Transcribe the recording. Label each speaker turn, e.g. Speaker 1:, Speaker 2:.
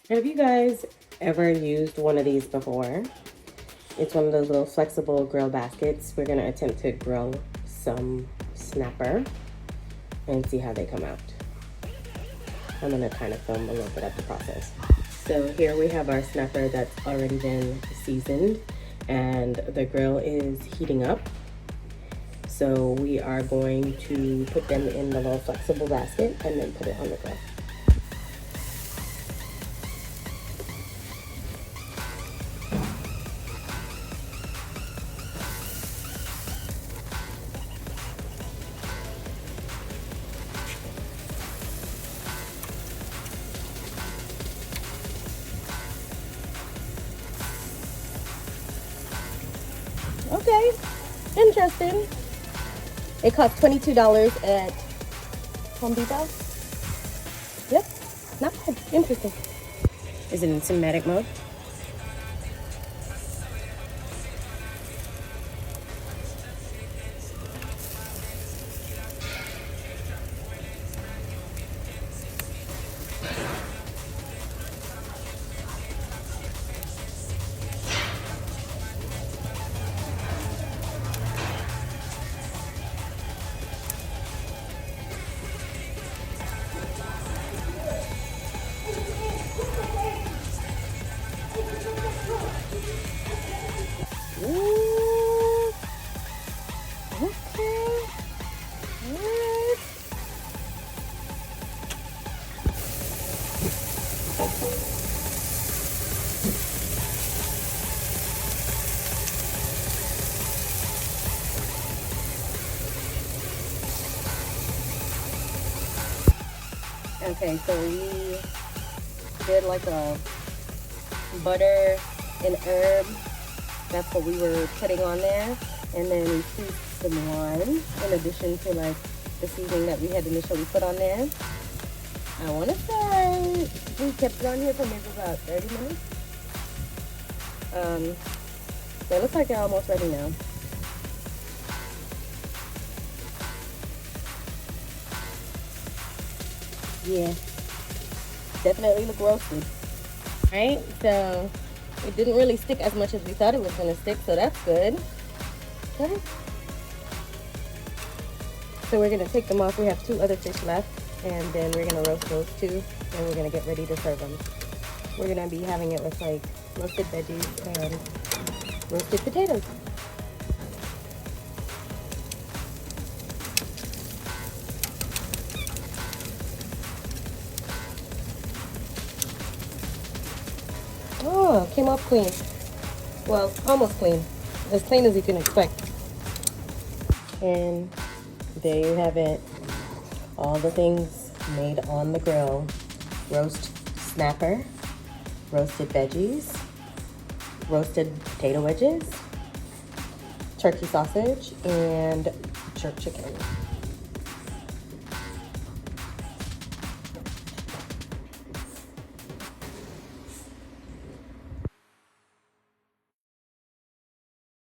Speaker 1: Have you guys ever used one of these before? It's one of those little flexible grill baskets. We're gonna attempt to grill some snapper and see how they come out. I'm gonna kind of film a little bit of the process. So here we have our snapper that's already been seasoned and the grill is heating up. So we are going to put them in the little flexible basket and then put it on the grill. Okay, interesting. It costs $22 at Home Depot. Yep, not bad. Interesting. Is it in cinematic mode? Ooh, okay. Alright. Okay, so we did like a butter and herb. That's what we were putting on there. And then we seasoned some wine in addition to like the seasoning that we had initially put on there. I want to say we kept it on here for maybe about 30 minutes. So it looks like they're almost ready now. Yeah, definitely look roasted. Right, so it didn't really stick as much as we thought it was going to stick, so that's good. Okay. So we're going to take them off. We have 2 other fish left, and then we're going to roast those 2, and we're going to get ready to serve them. We're going to be having it with like roasted veggies and roasted potatoes. Oh, came off clean. Well, almost clean. As clean as you can expect. And there you have it. All the things made on the grill. Roast snapper, roasted veggies, roasted potato wedges, turkey sausage, and jerk chicken.